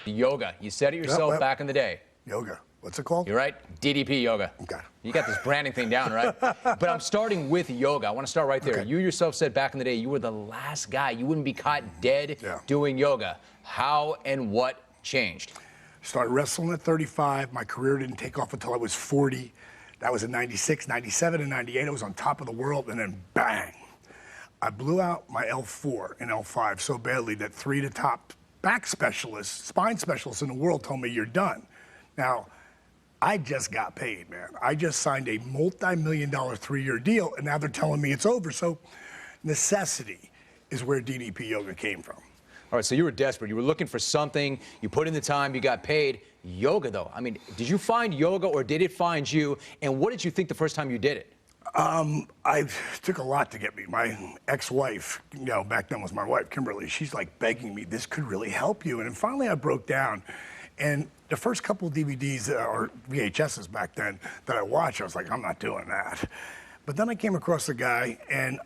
Yoga. You said it yourself back in the day. Yoga. What's it called? You're right. DDP yoga. Okay. You got this branding thing down, right? But I'm starting with yoga. I want to start right there. Okay. You yourself said back in the day you were the last guy. You wouldn't be caught dead doing yoga. How and what changed? Started wrestling at 35. My career didn't take off until I was 40. That was in 96, 97, and 98. I was on top of the world, and then bang. I blew out my L4 and L5 so badly that 3 of the top back specialists, spine specialists in the world told me, you're done. Now, I just got paid, man. I just signed a multi-million-dollar 3-year deal, and now they're telling me it's over. So necessity is where DDP yoga came from. All right, so you were desperate. You were looking for something. You put in the time. You got paid. Yoga, though. I mean, did you find yoga or did it find you? And what did you think the first time you did it? I took a lot to get me. My ex-wife, back then was my wife, Kimberly, she's like begging me, this could really help you. And then finally I broke down. And the first couple of DVDs or VHSs back then that I watched, I was like, I'm not doing that. But then I came across a guy, and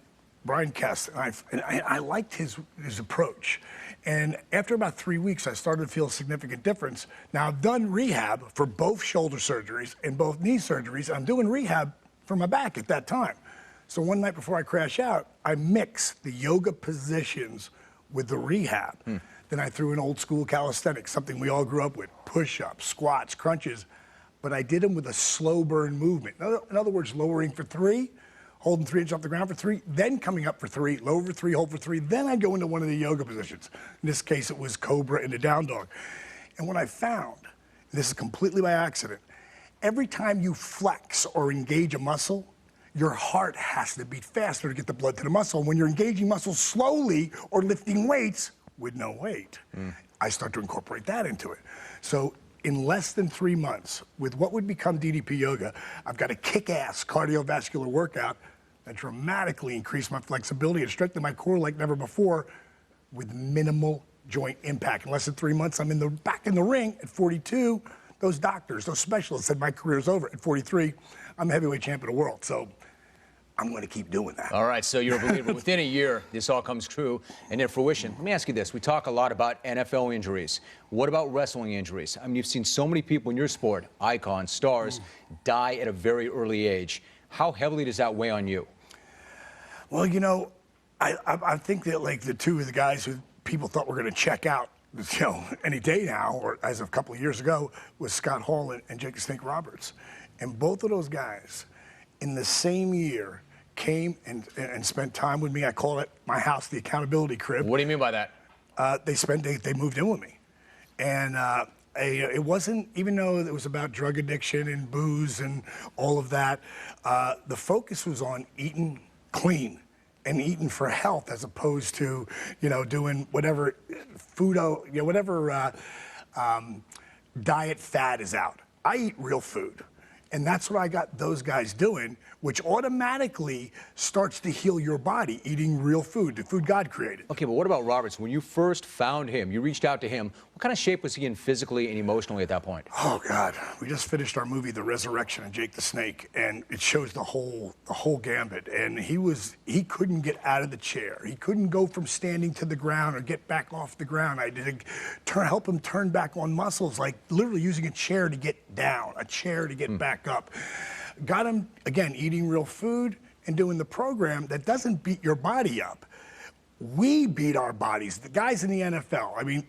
Brian Kest, and I liked his approach. And after about 3 weeks, I started to feel a significant difference. Now, I've done rehab for both shoulder surgeries and both knee surgeries. I'm doing rehab for my back at that time. So one night before I crash out, I mixed the yoga positions with the rehab. Then I threw in old school calisthenics, something we all grew up with, push-ups, squats, crunches, but I did them with a slow burn movement. In other words, lowering for 3, holding 3 inches off the ground for 3, then coming up for 3, lower for 3, hold for 3, then I'd go into one of the yoga positions. In this case, it was Cobra and the down dog. And what I found, and this is completely by accident, every time you flex or engage a muscle, your heart has to beat faster to get the blood to the muscle. And when you're engaging muscles slowly or lifting weights with no weight, I start to incorporate that into it. So in less than 3 months, with what would become DDP yoga, I've got a kick-ass cardiovascular workout that dramatically increased my flexibility and strengthened my core like never before with minimal joint impact. In less than 3 months, I'm back in the ring at 42. Those doctors, those specialists said my career's over. At 43, I'm a heavyweight champion of the world. So I'm going to keep doing that. All right, so you're a believer. Within a year, this all comes true and in fruition. Let me ask you this. We talk a lot about NFL injuries. What about wrestling injuries? I mean, you've seen so many people in your sport, icons, stars, die at a very early age. How heavily does that weigh on you? Well, I think that, like, the two of the guys who people thought were going to check out, any day now, or as of a couple of years ago, was Scott Hall and Jake the Snake Roberts. And both of those guys, in the same year, came and spent time with me. I call it my house, the accountability crib. What do you mean by that? They moved in with me. And it wasn't, even though it was about drug addiction and booze and all of that, the focus was on eating clean and eating for health, as opposed to, doing whatever food, whatever diet fad is out. I eat real food. And that's what I got those guys doing, which automatically starts to heal your body, eating real food, the food God created. Okay, but what about Roberts? When you first found him, you reached out to him, what kind of shape was he in physically and emotionally at that point? Oh, God. We just finished our movie, The Resurrection of Jake the Snake, and it shows the whole gambit. And he couldn't get out of the chair. He couldn't go from standing to the ground or get back off the ground. I did help him turn back on muscles, like literally using a chair to get down, a chair to get back up. Got him, again, eating real food and doing the program that doesn't beat your body up. We beat our bodies. The guys in the NFL,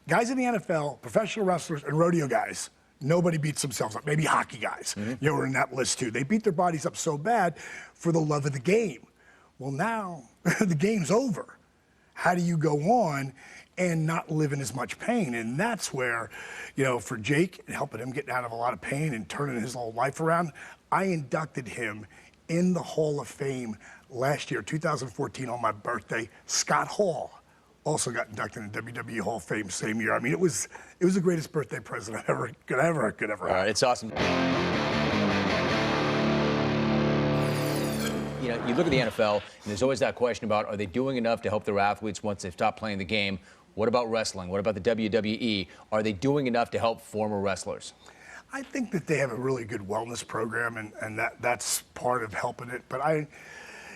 guys in the NFL, professional wrestlers and rodeo guys, nobody beats themselves up. Maybe hockey guys, are in that list too. They beat their bodies up so bad for the love of the game. Well, now the game's over. How do you go on and not live in as much pain? And that's where, for Jake, helping him get out of a lot of pain and turning his whole life around, I inducted him in the Hall of Fame last year, 2014, on my birthday. Scott Hall also got inducted in the WWE Hall of Fame same year. It was the greatest birthday present I could ever have. All right, it's awesome. You look at the NFL, and there's always that question about, are they doing enough to help their athletes once they stop playing the game? What about wrestling? What about the WWE? Are they doing enough to help former wrestlers? I think that they have a really good wellness program, and that's part of helping it. But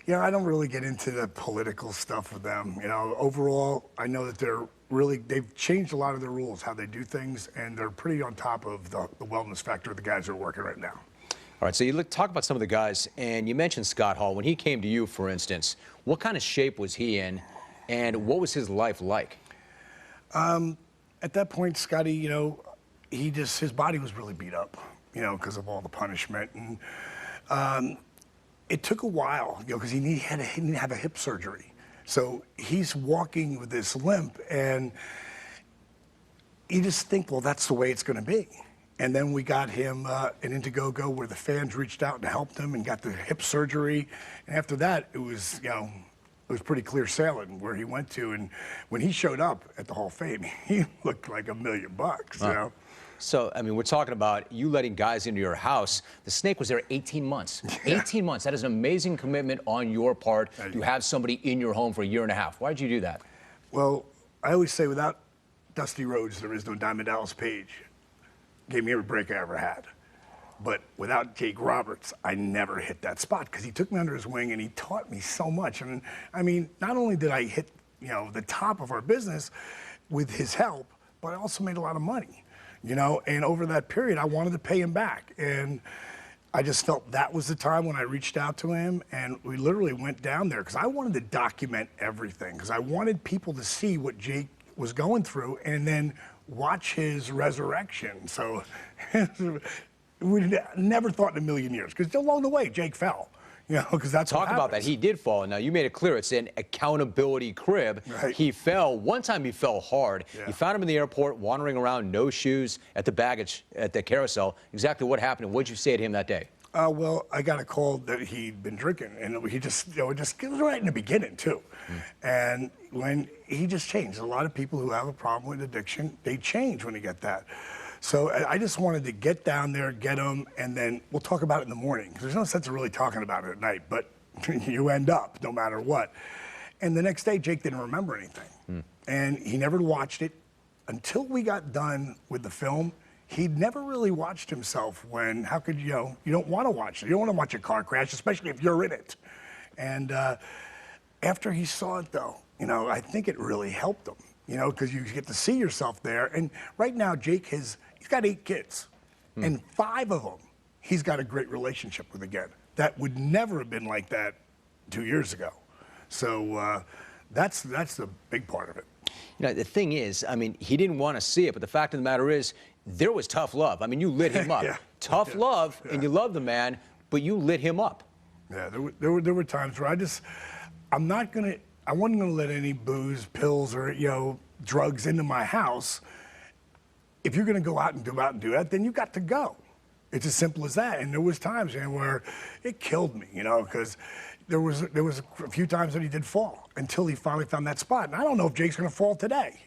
You know, I don't really get into the political stuff with them. You know, overall, I know that they've changed a lot of their rules, how they do things, and they're pretty on top of the wellness factor of the guys who are working right now. All right, so you talk about some of the guys, and you mentioned Scott Hall. When he came to you, for instance, what kind of shape was he in, and what was his life like? At that point, Scotty, you know, his body was really beat up, you know, because of all the punishment. And it took a while, you know, because he needed to have a hip surgery. So he's walking with this limp, and you just think, well, that's the way it's going to be. And then we got him an Indiegogo where the fans reached out and helped him and got the hip surgery. And after that, it was, you know, it was pretty clear sailing where he went to. And when he showed up at the Hall of Fame, he looked like $1 million, you know? So, I mean, we're talking about you letting guys into your house. The snake was there 18 months. Yeah. 18 months. That is an amazing commitment on your part to have somebody in your home for a year and a half. Why did you do that? Well, I always say without Dusty Rhodes, there is no Diamond Dallas Page. Gave me every break I ever had. But without Jake Roberts, I never hit that spot because he took me under his wing and he taught me so much. And I mean, not only did I hit, you know, the top of our business with his help, but I also made a lot of money. You know, and over that period, I wanted to pay him back. And I just felt that was the time when I reached out to him, and we literally went down there because I wanted to document everything because I wanted people to see what Jake was going through and then watch his resurrection. So we never thought in a million years because along the way, Jake fell. You know, because that's Talk about that. He did fall. Now, you made it clear it's an accountability crib. Right. He fell. One time he fell hard. Yeah. You found him in the airport wandering around, no shoes, at the baggage, at the carousel. Exactly what happened, and what did you say to him that day? Well, I got a call that he'd been drinking, and he just, you know, it was right in the beginning, too. And when he just changed. A lot of people who have a problem with addiction, they change when they get that. So I just wanted to get down there, get him, and then we'll talk about it in the morning. There's no sense of really talking about it at night, but you end up no matter what. And the next day, Jake didn't remember anything. And he never watched it until we got done with the film. He'd never really watched himself when, how could you know, you don't want to watch it. You don't want to watch a car crash, especially if you're in it. And after he saw it, though, you know, I think it really helped him, you know, because you get to see yourself there. And right now, Jake he's got 8 kids, and 5 of them he's got a great relationship with again. That would never have been like that 2 years ago. So that's the big part of it. You know, the thing is, I mean, he didn't want to see it, but the fact of the matter is, there was tough love. I mean, you lit him up. Yeah. Tough love, and you love the man, but you lit him up. Yeah, there were times where I wasn't gonna let any booze, pills, or, you know, drugs into my house. If you're gonna go out and do that, then you got to go. It's as simple as that. And there was times, man, where it killed me, you know, because there was a few times that he did fall until he finally found that spot. And I don't know if Jake's gonna fall today.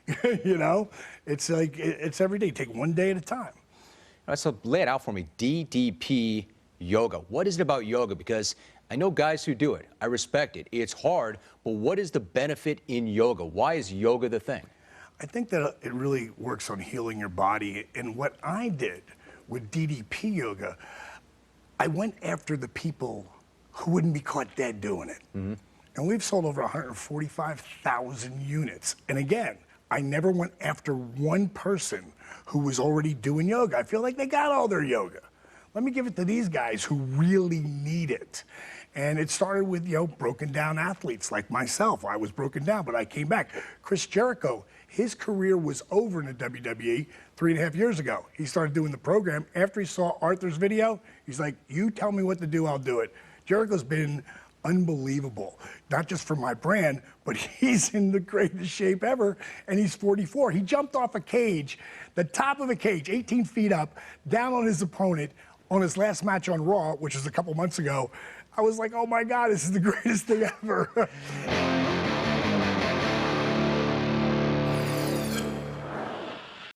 You know, it's like it's every day. Take one day at a time. All right, so lay it out for me. DDP yoga. What is it about yoga? Because I know guys who do it. I respect it. It's hard, but what is the benefit in yoga? Why is yoga the thing? I think that it really works on healing your body. And what I did with DDP yoga, I went after the people who wouldn't be caught dead doing it. And we've sold over 145,000 units. And again, I never went after one person who was already doing yoga. I feel like they got all their yoga. Let me give it to these guys who really need it. And it started with, you know, broken down athletes like myself. I was broken down, but I came back. Chris Jericho, his career was over in the WWE 3.5 years ago. He started doing the program. After he saw Arthur's video, he's like, you tell me what to do, I'll do it. Jericho's been unbelievable, not just for my brand, but he's in the greatest shape ever, and he's 44. He jumped off a cage, the top of a cage, 18 feet up, down on his opponent on his last match on Raw, which was a couple months ago. I was like, oh my God, this is the greatest thing ever.